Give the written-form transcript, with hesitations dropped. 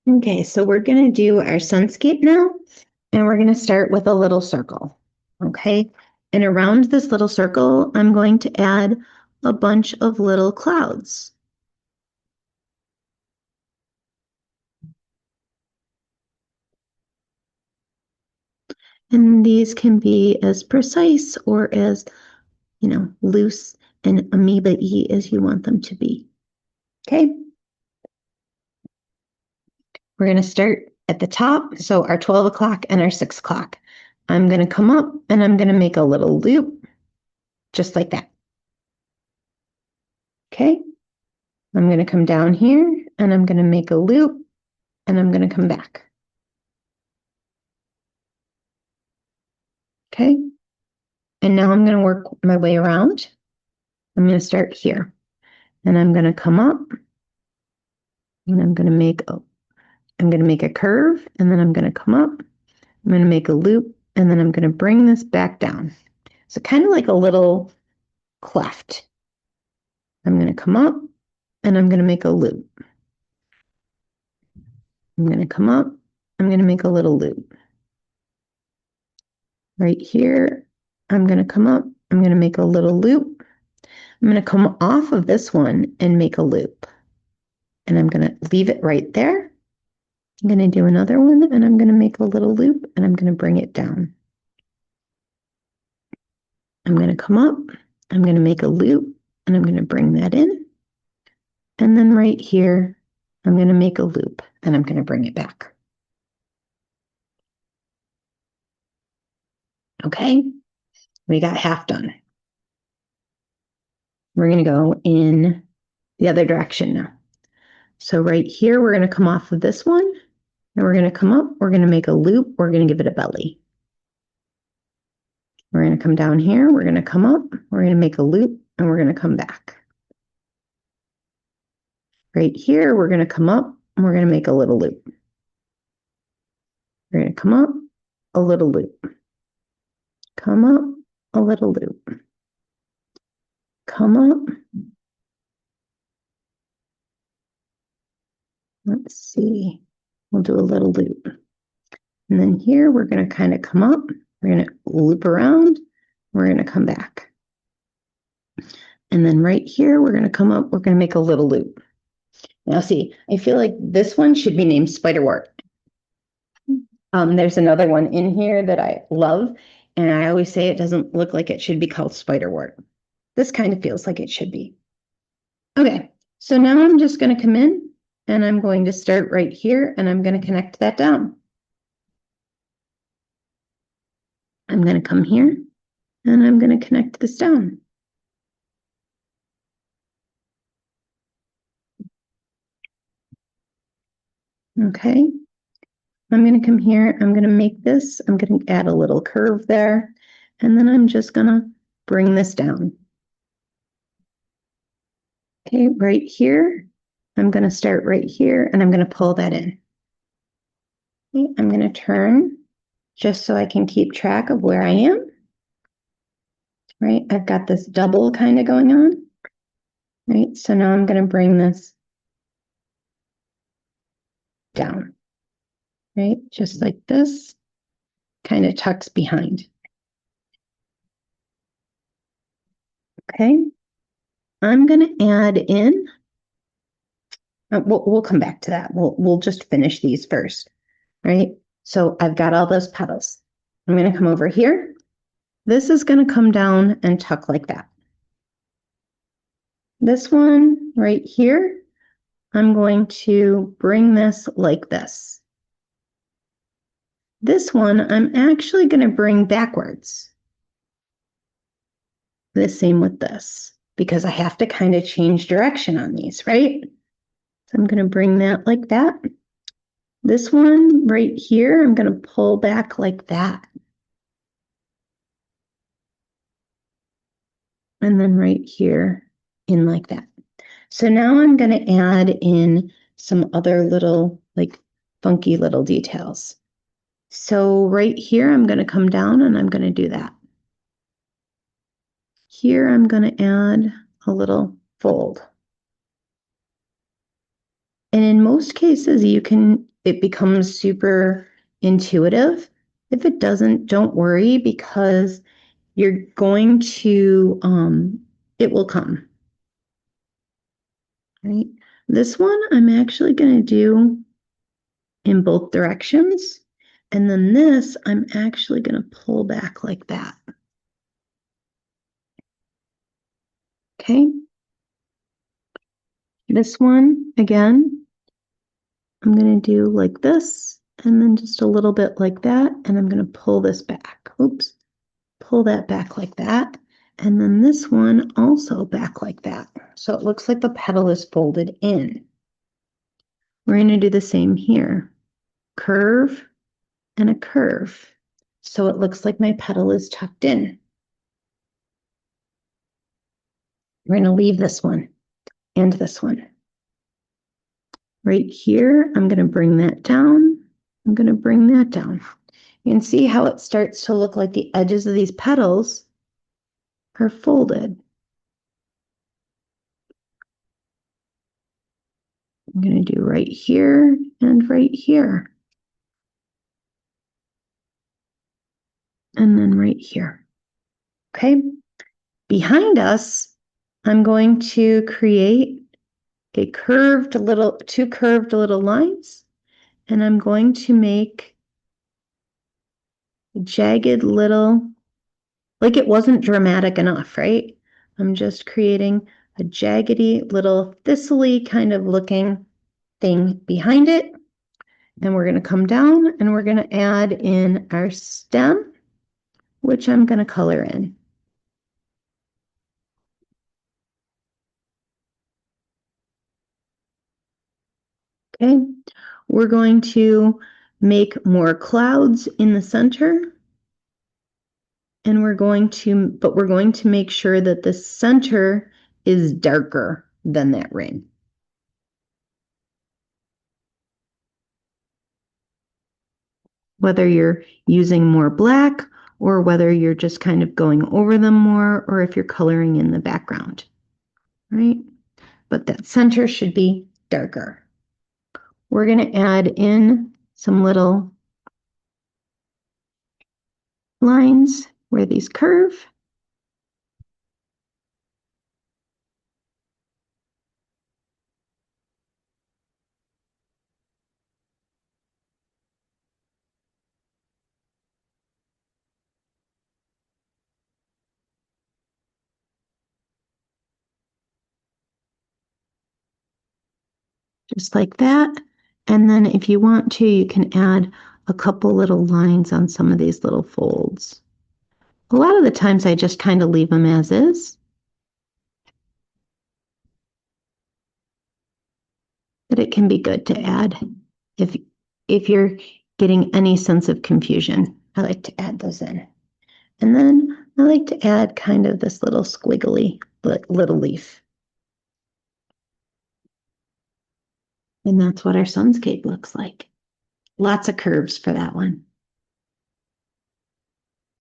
Okay, so we're going to do our sunscape now, and we're going to start with a little circle. Okay, and around this little circle, I'm going to add a bunch of little clouds. And these can be as precise or as, loose and amoeba-y as you want them to be. Okay. We're going to start at the top. So our 12 o'clock and our 6 o'clock. I'm going to come up and I'm going to make a little loop just like that. Okay. I'm going to come down here and I'm going to make a loop and I'm going to come back. Okay. And now I'm going to work my way around. I'm going to start here and I'm going to come up and I'm going to make a curve and then I'm going to come up. I'm going to make a loop and then I'm going to bring this back down. So kind of like a little cleft. I'm going to come up and I'm going to make a loop. I'm going to come up. I'm going to make a little loop. Right here, I'm going to come up. I'm going to make a little loop. I'm going to come off of this one and make a loop. And I'm going to leave it right there. I'm going to do another one and I'm going to make a little loop and I'm going to bring it down. I'm going to come up. I'm going to make a loop and I'm going to bring that in. And then right here, I'm going to make a loop and I'm going to bring it back. Okay, we got half done. We're going to go in the other direction now. So right here, we're going to come off of this one and we're going to come up. We're going to make a loop. We're going to give it a belly. We're going to come down here. We're going to come up. We're going to make a loop and we're going to come back. Right here, we're going to come up and we're going to make a little loop. We're going to come up, a little loop. Come up, a little loop. Come up. Let's see. We'll do a little loop. And then here, we're going to kind of come up. We're going to loop around. We're going to come back. And then right here, we're going to come up. We're going to make a little loop. Now see, I feel like this one should be named Spiderwort. There's another one in here that I love, and I always say it doesn't look like it should be called Spiderwort. This kind of feels like it should be. Okay, so now I'm just going to come in, and I'm going to start right here, and I'm going to connect that down. I'm going to come here, and I'm going to connect this down. Okay, I'm going to come here, I'm going to make this, I'm going to add a little curve there, and then I'm just going to bring this down. Okay, right here, I'm going to start right here, and I'm going to pull that in. Okay, I'm going to turn just so I can keep track of where I am. Right, I've got this double kind of going on. Right, so now I'm going to bring this down. Right, just like this, kind of tucks behind. Okay, I'm going to add in, we'll come back to that. We'll just finish these first, right? So I've got all those petals. I'm going to come over here. This is going to come down and tuck like that. This one right here, I'm going to bring this like this. This one, I'm actually going to bring backwards. The same with this, because I have to kind of change direction on these, right? So I'm going to bring that like that. This one right here, I'm going to pull back like that. And then right here in like that. So now I'm going to add in some other little, like, funky little details. So right here, I'm going to come down and I'm going to do that. Here, I'm going to add a little fold. And in most cases, it becomes super intuitive. If it doesn't, don't worry because you're going to, it will come, right? This one I'm actually going to do in both directions. And then this, I'm actually going to pull back like that. Okay. This one, again, I'm going to do like this, and then just a little bit like that, and I'm going to pull this back. Oops. Pull that back like that. And then this one also back like that. So it looks like the petal is folded in. We're going to do the same here. Curve and a curve. So it looks like my petal is tucked in. We're going to leave this one and this one. Right here, I'm going to bring that down. I'm going to bring that down. You can see how it starts to look like the edges of these petals are folded. I'm going to do right here and right here. And then right here. Okay. Behind us, I'm going to create two curved little lines, and I'm going to make jagged little, like it wasn't dramatic enough, right? I'm just creating a jaggedy little thistly kind of looking thing behind it. And we're going to come down and we're going to add in our stem, which I'm going to color in. Okay, we're going to make more clouds in the center. And we're going to make sure that the center is darker than that ring. Whether you're using more black or whether you're just kind of going over them more, or if you're coloring in the background, right? But that center should be darker. We're going to add in some little lines where these curve. Just like that. And then if you want to, you can add a couple little lines on some of these little folds. A lot of the times I just kind of leave them as is. But it can be good to add if you're getting any sense of confusion. I like to add those in. And then I like to add kind of this little squiggly little leaf. And that's what our sunscape looks like. Lots of curves for that one.